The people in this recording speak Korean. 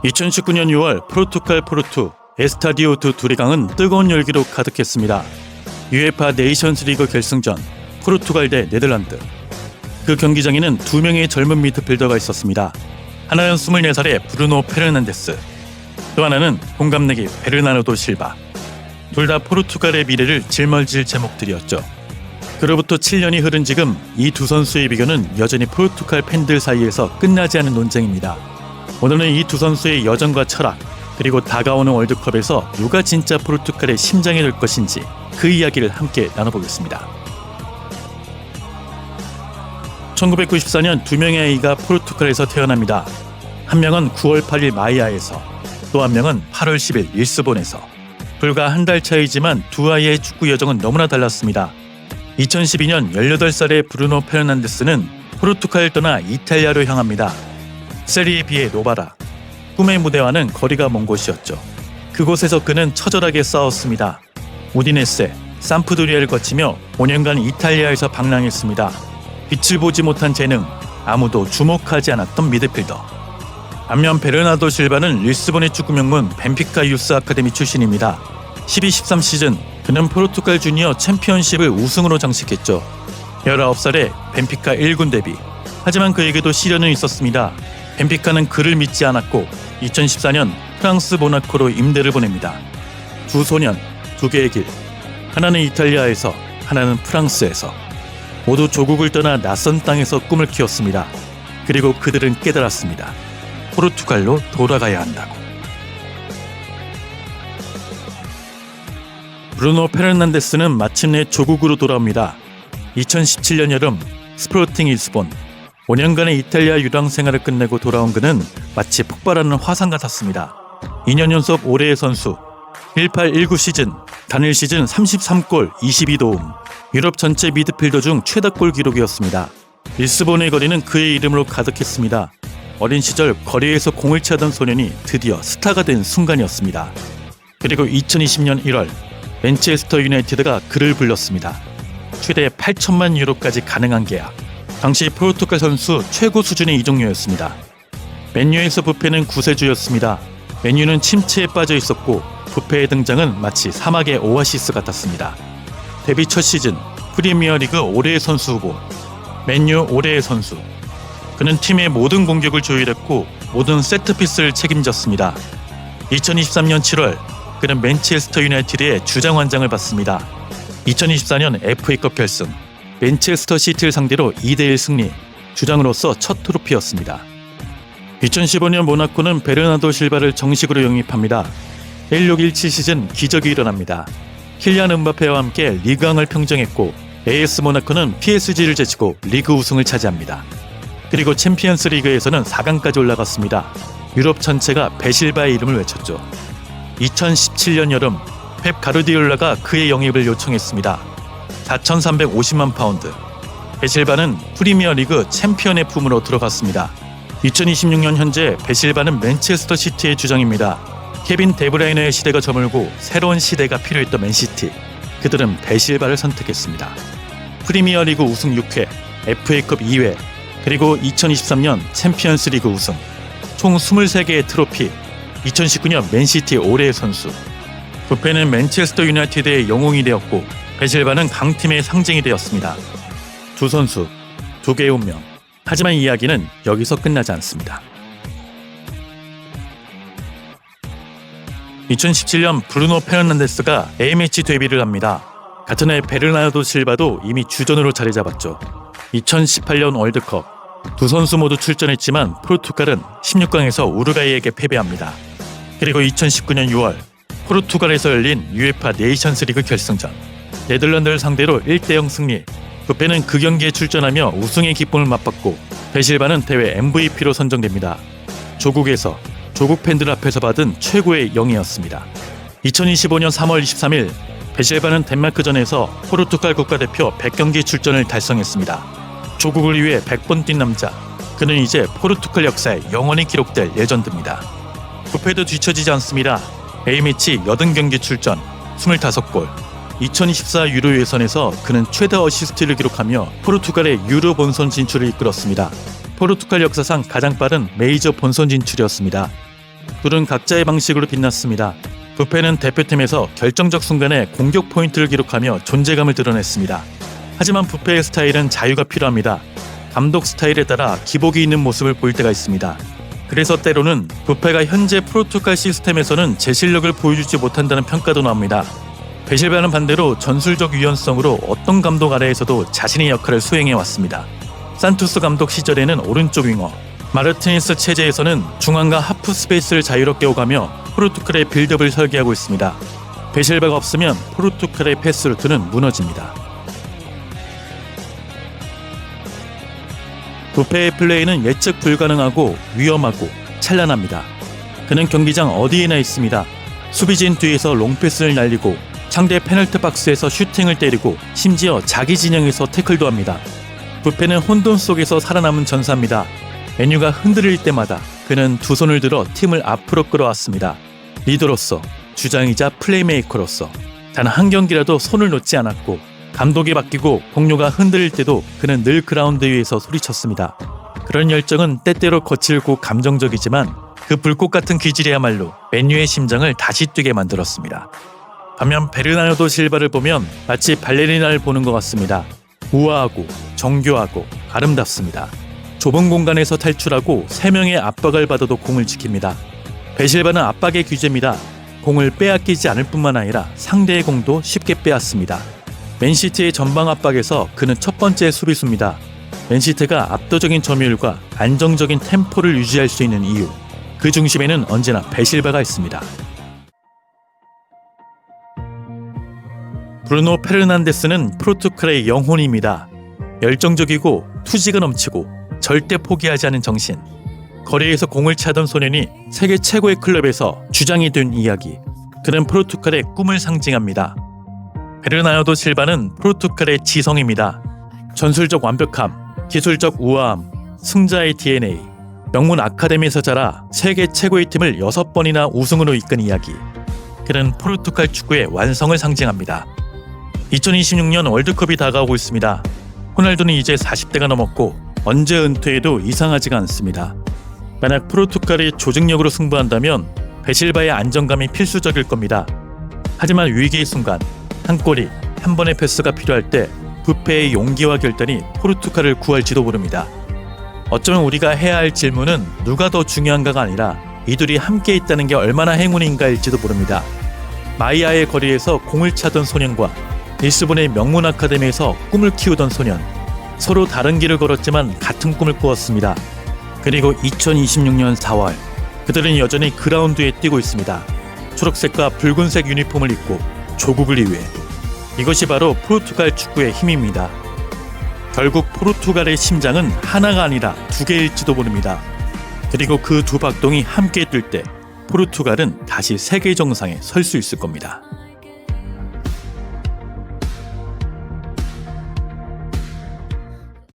2019년 6월 포르투갈 포르투, 에스타디오 두 두리강은 뜨거운 열기로 가득했습니다. UEFA 네이션스리그 결승전 포르투갈 대 네덜란드. 그 경기장에는 두 명의 젊은 미드필더가 있었습니다. 하나는 24살의 브루노 페르난데스, 또 하나는 동갑내기 베르나르도 실바. 둘 다 포르투갈의 미래를 짊어질 제목들이었죠. 그로부터 7년이 흐른 지금 이 두 선수의 비교는 여전히 포르투갈 팬들 사이에서 끝나지 않은 논쟁입니다. 오늘은 이 두 선수의 여정과 철학, 그리고 다가오는 월드컵에서 누가 진짜 포르투갈의 심장이 될 것인지 그 이야기를 함께 나눠보겠습니다. 1994년 두 명의 아이가 포르투갈에서 태어납니다. 한 명은 9월 8일 마이아에서, 또 한 명은 8월 10일 리스본에서. 불과 한 달 차이지만 두 아이의 축구 여정은 너무나 달랐습니다. 2012년 18살의 브루노 페르난데스는 포르투갈을 떠나 이탈리아로 향합니다. 세리에 B의 노바라, 꿈의 무대와는 거리가 먼 곳이었죠. 그곳에서 그는 처절하게 싸웠습니다. 우디네세, 삼프도리아를 거치며 5년간 이탈리아에서 방랑했습니다. 빛을 보지 못한 재능, 아무도 주목하지 않았던 미드필더. 반면 베르나르도 실바는 리스본의 축구 명문 벤피카 유스 아카데미 출신입니다. 12-13 시즌 그는 포르투갈 주니어 챔피언십을 우승으로 장식했죠. 19살에 벤피카 1군 데뷔. 하지만 그에게도 시련은 있었습니다. 벤피카는 그를 믿지 않았고 2014년 프랑스 모나코로 임대를 보냅니다. 두 소년, 두 개의 길. 하나는 이탈리아에서, 하나는 프랑스에서. 모두 조국을 떠나 낯선 땅에서 꿈을 키웠습니다. 그리고 그들은 깨달았습니다. 포르투갈로 돌아가야 한다고. 브루노 페르난데스는 마침내 조국으로 돌아옵니다. 2017년 여름 스포르팅 리스본. 5년간의 이탈리아 유랑 생활을 끝내고 돌아온 그는 마치 폭발하는 화산 같았습니다. 2년 연속 올해의 선수, 18-19 시즌, 단일 시즌 33골 22도움, 유럽 전체 미드필더 중 최다골 기록이었습니다. 리스본의 거리는 그의 이름으로 가득했습니다. 어린 시절 거리에서 공을 차던 소년이 드디어 스타가 된 순간이었습니다. 그리고 2020년 1월 맨체스터 유나이티드가 그를 불렀습니다. 최대 8천만 유로까지 가능한 계약. 당시 포르투갈 선수 최고 수준의 이적료였습니다. 맨유에서 부페는 구세주였습니다. 맨유는 침체에 빠져 있었고 부페의 등장은 마치 사막의 오아시스 같았습니다. 데뷔 첫 시즌 프리미어리그 올해의 선수 후보, 맨유 올해의 선수. 그는 팀의 모든 공격을 조율했고 모든 세트피스를 책임졌습니다. 2023년 7월 그는 맨체스터 유나이티드의 주장완장을 받습니다. 2024년 FA컵 결승 맨체스터 시티를 상대로 2대1 승리, 주장으로서 첫 트로피였습니다. 2015년 모나코는 베르나르도 실바를 정식으로 영입합니다. 16-17 시즌 기적이 일어납니다. 킬리안 음바페와 함께 리그왕을 평정했고 AS 모나코는 PSG를 제치고 리그 우승을 차지합니다. 그리고 챔피언스 리그에서는 4강까지 올라갔습니다. 유럽 전체가 베실바의 이름을 외쳤죠. 2017년 여름 펩 가르디올라가 그의 영입을 요청했습니다. 4,350만 파운드. 베실바는 프리미어리그 챔피언의 품으로 들어갔습니다. 2026년 현재 베실바는 맨체스터 시티의 주장입니다. 케빈 데브라이너의 시대가 저물고 새로운 시대가 필요했던 맨시티. 그들은 베실바를 선택했습니다. 프리미어리그 우승 6회, FA컵 2회, 그리고 2023년 챔피언스 리그 우승. 총 23개의 트로피. 2019년 맨시티 올해의 선수. 부페는 맨체스터 유나이티드의 영웅이 되었고 베실바는 강팀의 상징이 되었습니다. 두 선수, 두 개의 운명. 하지만 이야기는 여기서 끝나지 않습니다. 2017년 브루노 페르난데스가 A매치 데뷔를 합니다. 같은 해 베르나르도 실바도 이미 주전으로 자리 잡았죠. 2018년 월드컵 두 선수 모두 출전했지만 포르투갈은 16강에서 우루과이에게 패배합니다. 그리고 2019년 6월 포르투갈에서 열린 UEFA 네이션스리그 결승전 네덜란드를 상대로 1대0 승리. 부페는 그 경기에 출전하며 우승의 기쁨을 맛봤고 베실바는 대회 MVP로 선정됩니다. 조국에서 조국 팬들 앞에서 받은 최고의 영예였습니다. 2025년 3월 23일 베실바는 덴마크전에서 포르투갈 국가대표 100경기 출전을 달성했습니다. 조국을 위해 100번 뛴 남자. 그는 이제 포르투갈 역사에 영원히 기록될 레전드입니다. 부페도 뒤처지지 않습니다. A매치 80경기 출전, 25골. 2024 유로 예선에서 그는 최다 어시스트를 기록하며 포르투갈의 유로 본선 진출을 이끌었습니다. 포르투갈 역사상 가장 빠른 메이저 본선 진출이었습니다. 둘은 각자의 방식으로 빛났습니다. 부페는 대표팀에서 결정적 순간에 공격 포인트를 기록하며 존재감을 드러냈습니다. 하지만 부페의 스타일은 자유가 필요합니다. 감독 스타일에 따라 기복이 있는 모습을 보일 때가 있습니다. 그래서 때로는 부페가 현재 포르투갈 시스템에서는 제 실력을 보여주지 못한다는 평가도 나옵니다. 베실바는 반대로 전술적 유연성으로 어떤 감독 아래에서도 자신의 역할을 수행해왔습니다. 산투스 감독 시절에는 오른쪽 윙어, 마르티니스 체제에서는 중앙과 하프 스페이스를 자유롭게 오가며 포르투갈의 빌드업을 설계하고 있습니다. 베실바가 없으면 포르투갈의 패스 루트는 무너집니다. 부페의 플레이는 예측 불가능하고 위험하고 찬란합니다. 그는 경기장 어디에나 있습니다. 수비진 뒤에서 롱패스를 날리고 상대 페널티 박스에서 슈팅을 때리고 심지어 자기 진영에서 태클도 합니다. 부페는 혼돈 속에서 살아남은 전사입니다. 맨유가 흔들릴 때마다 그는 두 손을 들어 팀을 앞으로 끌어왔습니다. 리더로서, 주장이자 플레이메이커로서 단 한 경기라도 손을 놓지 않았고, 감독이 바뀌고 동료가 흔들릴 때도 그는 늘 그라운드 위에서 소리쳤습니다. 그런 열정은 때때로 거칠고 감정적이지만 그 불꽃 같은 기질이야말로 맨유의 심장을 다시 뛰게 만들었습니다. 반면 베르나르도 실바를 보면 마치 발레리나를 보는 것 같습니다. 우아하고 정교하고 아름답습니다. 좁은 공간에서 탈출하고 3명의 압박을 받아도 공을 지킵니다. 베실바는 압박의 귀재입니다. 공을 빼앗기지 않을 뿐만 아니라 상대의 공도 쉽게 빼앗습니다. 맨시티의 전방 압박에서 그는 첫 번째 수비수입니다. 맨시티가 압도적인 점유율과 안정적인 템포를 유지할 수 있는 이유, 그 중심에는 언제나 베실바가 있습니다. 브루노 페르난데스는 포르투갈의 영혼입니다. 열정적이고 투지가 넘치고 절대 포기하지 않은 정신. 거리에서 공을 차던 소년이 세계 최고의 클럽에서 주장이 된 이야기. 그는 포르투갈의 꿈을 상징합니다. 베르나르도 실바는 포르투갈의 지성입니다. 전술적 완벽함, 기술적 우아함, 승자의 DNA. 명문 아카데미에서 자라 세계 최고의 팀을 6번이나 우승으로 이끈 이야기. 그는 포르투갈 축구의 완성을 상징합니다. 2026년 월드컵이 다가오고 있습니다. 호날두는 이제 40대가 넘었고 언제 은퇴해도 이상하지가 않습니다. 만약 포르투갈이 조직력으로 승부한다면 베실바의 안정감이 필수적일 겁니다. 하지만 위기의 순간, 한 골이, 한 번의 패스가 필요할 때 부페의 용기와 결단이 포르투갈을 구할지도 모릅니다. 어쩌면 우리가 해야 할 질문은 누가 더 중요한가가 아니라 이들이 함께 있다는 게 얼마나 행운인가일지도 모릅니다. 마이아의 거리에서 공을 차던 소년과 리스본의 명문 아카데미에서 꿈을 키우던 소년, 서로 다른 길을 걸었지만 같은 꿈을 꾸었습니다. 그리고 2026년 4월, 그들은 여전히 그라운드에 뛰고 있습니다. 초록색과 붉은색 유니폼을 입고 조국을 위해. 이것이 바로 포르투갈 축구의 힘입니다. 결국 포르투갈의 심장은 하나가 아니라 2개일지도 모릅니다. 그리고 그 두 박동이 함께 뛸 때 포르투갈은 다시 세계 정상에 설 수 있을 겁니다.